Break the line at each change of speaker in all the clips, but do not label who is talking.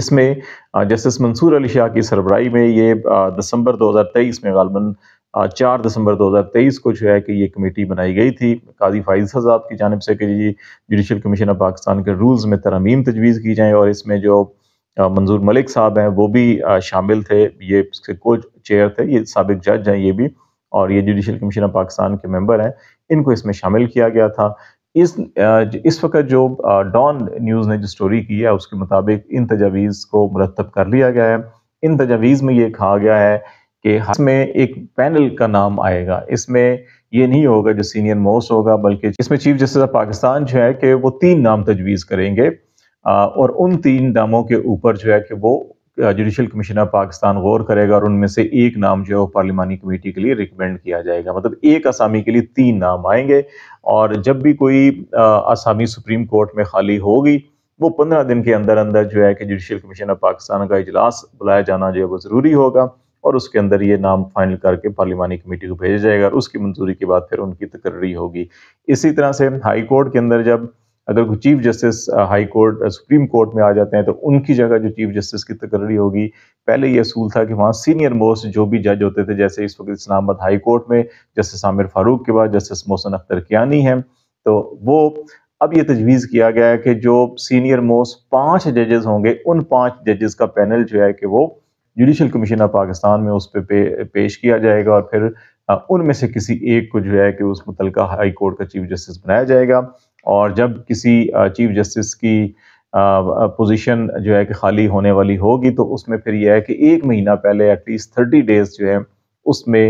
اس میں جسٹس منصور علی شاہ کی سربراہی میں یہ دسمبر 2023 میں غالباً 4 دسمبر 2023 کو جو ہے کہ یہ کمیٹی بنائی گئی تھی قاضی فائز صاحب کی جانب سے کہ یہ جوڈیشل کمیشن آف پاکستان کے رولز میں ترامیم تجویز کی جائیں، اور اس میں جو منظور ملک صاحب ہیں وہ بھی شامل تھے، یہ اس کے کو چیئر تھے، یہ سابق جج ہیں یہ بھی، اور یہ جوڈیشل کمیشن آف پاکستان کے ممبر ہیں، ان کو اس میں شامل کیا گیا تھا۔ اس وقت جو ڈان نیوز نے جو سٹوری کی ہے اس کے مطابق ان تجاویز کو مرتب کر لیا گیا ہے۔ ان تجاویز میں یہ کہا گیا ہے کہ اس میں ایک پینل کا نام آئے گا، اس میں یہ نہیں ہوگا جو سینئر موسٹ ہوگا، بلکہ اس میں چیف جسٹس آف پاکستان جو ہے کہ وہ 3 نام تجویز کریں گے، اور ان 3 ناموں کے اوپر جو ہے کہ وہ جوڈیشل کمیشن آف پاکستان غور کرے گا، اور ان میں سے ایک نام جو ہے وہ پارلیمانی کمیٹی کے لیے ریکمینڈ کیا جائے گا۔ مطلب ایک آسامی کے لیے 3 نام آئیں گے، اور جب بھی کوئی آسامی سپریم کورٹ میں خالی ہوگی وہ 15 دن کے اندر اندر جو ہے کہ جوڈیشل کمیشن آف پاکستان کا اجلاس بلایا جانا جو ہے وہ ضروری ہوگا، اور اس کے اندر یہ نام فائنل کر کے پارلیمانی کمیٹی کو بھیجا جائے گا، اور اس کی منظوری کے بعد پھر ان کی تقرری ہوگی۔ اسی طرح سے ہائی کورٹ کے اندر جب اگر کوئی chief justice high court supreme court میں آ جاتے ہیں تو ان کی جگہ جو چیف جسٹس کی تقرری ہوگی، پہلے یہ اصول تھا کہ وہاں سینئر موسٹ جو بھی جج ہوتے تھے، جیسے اس وقت اسلام آباد ہائی کورٹ میں جسٹس عامر فاروق کے بعد جسٹس محسن اختر کیانی ہیں، تو وہ اب یہ تجویز کیا گیا ہے کہ جو سینئر موسٹ 5 ججز ہوں گے، ان 5 ججز کا پینل جو ہے کہ وہ جوڈیشل کمیشن آف پاکستان میں اس پہ پیش کیا جائے گا، اور پھر ان میں سے کسی ایک کو جو ہے کہ اس متعلقہ ہائی کورٹ کا چیف جسٹس بنایا جائے گا۔ اور جب کسی چیف جسٹس کی پوزیشن جو ہے کہ خالی ہونے والی ہوگی تو اس میں پھر یہ ہے کہ 1 مہینہ پہلے ایٹ لیسٹ 30 ڈیز جو ہے اس میں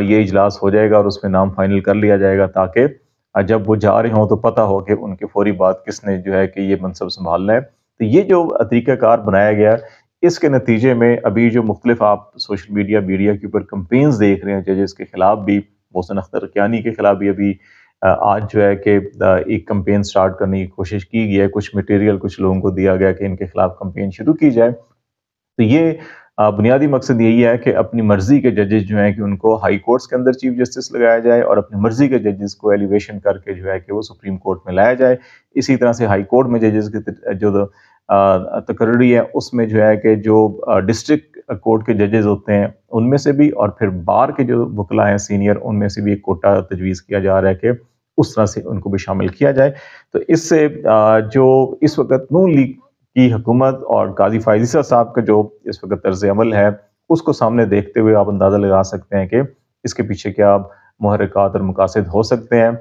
یہ اجلاس ہو جائے گا، اور اس میں نام فائنل کر لیا جائے گا، تاکہ جب وہ جا رہے ہوں تو پتہ ہو کہ ان کے فوری بعد کس نے جو ہے کہ یہ منصب سنبھالنا ہے۔ تو یہ جو طریقہ کار بنایا گیا، اس کے نتیجے میں ابھی جو مختلف آپ سوشل میڈیا کے اوپر کمپینز دیکھ رہے ہیں ججز کے خلاف بھی، محسن اختر کیانی کے خلاف بھی ابھی آج جو ہے کہ ایک کمپین سٹارٹ کرنے کی کوشش کی گئی ہے، کچھ مٹیریل کچھ لوگوں کو دیا گیا کہ ان کے خلاف کمپین شروع کی جائے۔ تو یہ بنیادی مقصد یہی ہے کہ اپنی مرضی کے ججز جو ہیں کہ ان کو ہائی کورٹس کے اندر چیف جسٹس لگایا جائے، اور اپنی مرضی کے ججز کو ایلیویشن کر کے جو ہے کہ وہ سپریم کورٹ میں لایا جائے۔ اسی طرح سے ہائی کورٹ میں ججز کی جو تقرری ہے اس میں جو ہے کہ جو ڈسٹرکٹ کورٹ کے ججز ہوتے ہیں ان میں سے بھی، اور پھر بار کے جو وکلا ہیں سینئر، ان میں سے بھی ایک کوٹا تجویز کیا جا رہا ہے کہ اس طرح سے ان کو بھی شامل کیا جائے۔ تو اس سے جو اس وقت نون لیگ کی حکومت اور قاضی فائز صاحب کا جو اس وقت طرز عمل ہے اس کو سامنے دیکھتے ہوئے آپ اندازہ لگا سکتے ہیں کہ اس کے پیچھے کیا محرکات اور مقاصد ہو سکتے ہیں،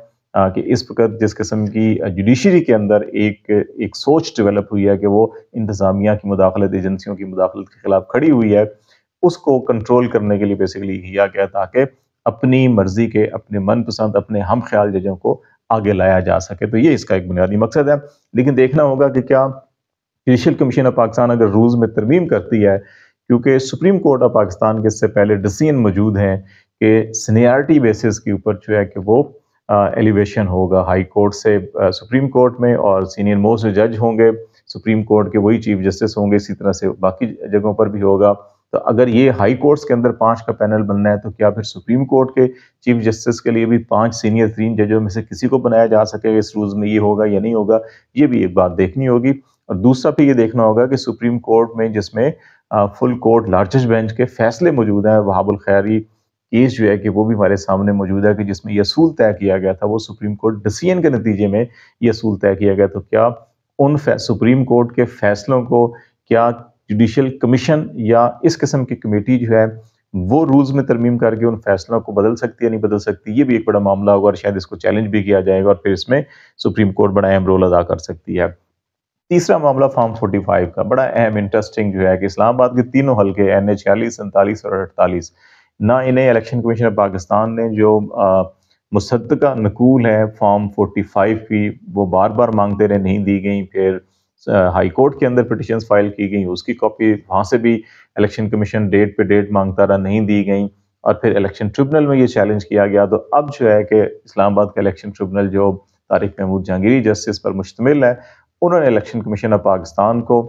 کہ اس وقت جس قسم کی جوڈیشری کے اندر ایک سوچ ڈیولپ ہوئی ہے کہ وہ انتظامیہ کی مداخلت، ایجنسیوں کی مداخلت کے خلاف کھڑی ہوئی ہے، اس کو کنٹرول کرنے کے لیے بیسیکلی کیا گیا تاکہ اپنی مرضی کے، اپنے من پسند، اپنے ہم خیال ججوں کو آگے لایا جا سکے۔ تو یہ اس کا ایک بنیادی مقصد ہے، لیکن دیکھنا ہوگا کہ کیا جوڈیشل کمیشن آف پاکستان اگر رولز میں ترمیم کرتی ہے، کیونکہ سپریم کورٹ آف پاکستان کے اس سے پہلے ڈیسیژن موجود ہیں کہ سینیارٹی بیسس کے اوپر جو ہے کہ وہ ایلیویشن ہوگا ہائی کورٹ سے سپریم کورٹ میں، اور سینئر موسٹ جج ہوں گے سپریم کورٹ کے وہی چیف جسٹس ہوں گے، اسی طرح سے باقی جگہوں پر بھی ہوگا۔ تو اگر یہ ہائی کورٹس کے اندر 5 کا پینل بننا ہے تو کیا پھر سپریم کورٹ کے چیف جسٹس کے لیے بھی 5 سینئر ترین ججوں میں سے کسی کو بنایا جا سکے گا؟ اس رولز میں یہ ہوگا یا نہیں ہوگا، یہ بھی ایک بات دیکھنی ہوگی۔ اور دوسرا پھر یہ دیکھنا ہوگا کہ سپریم کورٹ میں جس میں فل کورٹ لارجسٹ بینچ کے فیصلے موجود ہیں، وہاب الخیری کیس جو ہے کہ وہ بھی ہمارے سامنے موجود ہے کہ جس میں یہ اصول طے کیا گیا تھا، وہ سپریم کورٹ ڈیسیژن کے نتیجے میں یہ اصول طے کیا گیا، تو کیا ان سپریم کورٹ کے فیصلوں کو کیا جوڈیشل کمیشن یا اس قسم کی کمیٹی جو ہے وہ رولز میں ترمیم کر کے ان فیصلوں کو بدل سکتی ہے نہیں بدل سکتی؟ یہ بھی ایک بڑا معاملہ ہوگا، اور شاید اس کو چیلنج بھی کیا جائے گا، اور پھر اس میں سپریم کورٹ بڑا اہم رول ادا کر سکتی ہے۔ تیسرا معاملہ فارم 45 کا بڑا اہم انٹرسٹنگ جو ہے کہ اسلام آباد کے تینوں حلقے NH 46، 47 اور 48، نہ انہیں الیکشن کمیشن آف پاکستان نے جو مصدقہ نقول ہے فارم 45 کی وہ بار بار مانگتے رہے، نہیں دی گئیں، پھر ہائی کورٹ کے اندر پٹیشنز فائل کی گئیں، اس کی کاپی وہاں سے بھی الیکشن کمیشن ڈیٹ پہ ڈیٹ مانگتا رہا، نہیں دی گئیں، اور پھر الیکشن ٹریبونل میں یہ چیلنج کیا گیا۔ تو اب جو ہے کہ اسلام آباد کا الیکشن ٹریبونل جو طارق محمود جہانگیری جسٹس پر مشتمل ہے، انہوں نے الیکشن کمیشن آف پاکستان کو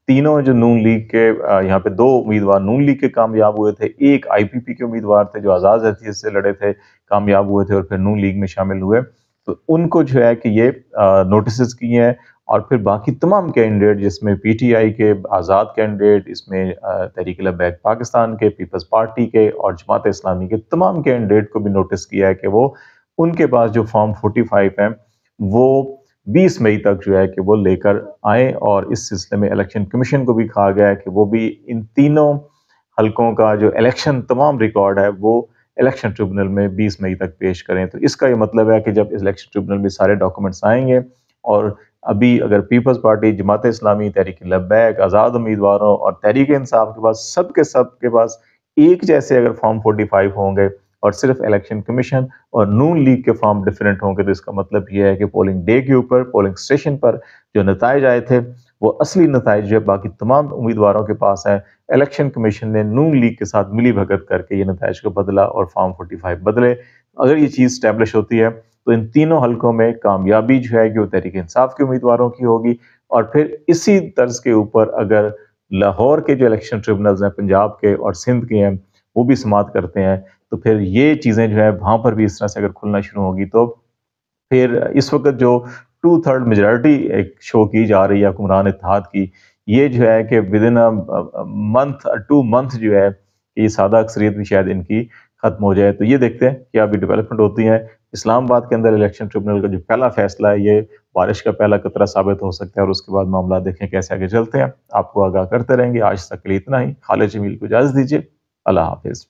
تینوں جو نون لیگ کے یہاں پہ 2 امیدوار نون لیگ کے کامیاب ہوئے تھے، ایک IPP کے امیدوار تھے جو آزاد حیثیت سے لڑے تھے، کامیاب ہوئے تھے اور پھر نون لیگ میں شامل ہوئے، تو ان کو جو ہے کہ یہ نوٹسز کیے ہیں، اور پھر باقی تمام کینڈیڈیٹ جس میں پی ٹی آئی کے آزاد کینڈیڈیٹ، اس میں تحریک لبیک پاکستان کے، پیپلز پارٹی کے اور جماعت اسلامی کے تمام کینڈیڈیٹ کو بھی نوٹس کیا ہے کہ وہ ان کے پاس جو فارم 45 ہیں وہ 20 مئی تک جو ہے کہ وہ لے کر آئیں، اور اس سلسلے میں الیکشن کمیشن کو بھی کہا گیا ہے کہ وہ بھی ان تینوں حلقوں کا جو الیکشن تمام ریکارڈ ہے وہ الیکشن ٹریبونل میں 20 مئی تک پیش کریں۔ تو اس کا یہ مطلب ہے کہ جب الیکشن ٹریبونل میں سارے ڈاکومنٹس آئیں گے، اور ابھی اگر پیپلز پارٹی، جماعت اسلامی، تحریک لبیک، آزاد امیدواروں اور تحریک انصاف کے پاس سب کے پاس ایک جیسے اگر فارم 45 ہوں گے، اور صرف الیکشن کمیشن اور نون لیگ کے فارم ڈیفرنٹ ہوں گے، تو اس کا مطلب یہ ہے کہ پولنگ ڈے کے اوپر، پولنگ اسٹیشن پر جو نتائج آئے تھے وہ اصلی نتائج جو باقی تمام امیدواروں کے پاس ہیں، الیکشن کمیشن نے نون لیگ کے ساتھ ملی بھگت کر کے یہ نتائج کو بدلا اور فارم 45 بدلے۔ اگر یہ چیز اسٹیبلش ہوتی ہے تو ان تینوں حلقوں میں کامیابی جو ہے کہ وہ تحریک انصاف کے امیدواروں کی ہوگی، اور پھر اسی طرز کے اوپر اگر لاہور کے جو الیکشن ٹریبونلز ہیں، پنجاب کے اور سندھ کے ہیں، وہ بھی سماعت کرتے ہیں، تو پھر یہ چیزیں جو ہے وہاں پر بھی اس طرح سے اگر کھلنا شروع ہوگی، تو پھر اس وقت جو 2/3 میجارٹی ایک شو کی جا رہی ہے حکمران اتحاد کی، یہ جو ہے کہ ودن منتھ 2 منتھ جو ہے یہ سادہ اکثریت بھی شاید ان کی ختم ہو جائے۔ تو یہ دیکھتے ہیں کہ ابھی ڈیولپمنٹ ہوتی ہیں۔ اسلام آباد کے اندر الیکشن ٹریبونل کا جو پہلا فیصلہ ہے یہ بارش کا پہلا قطرہ ثابت ہو سکتا ہے، اور اس کے بعد معاملات دیکھیں کیسے آگے چلتے ہیں۔ آپ کو آگاہ کرتے رہیں گے۔ آج تک کے لیے اتنا ہی۔ خالد جمیل کو اجازت دیجیے۔ اللہ حافظ۔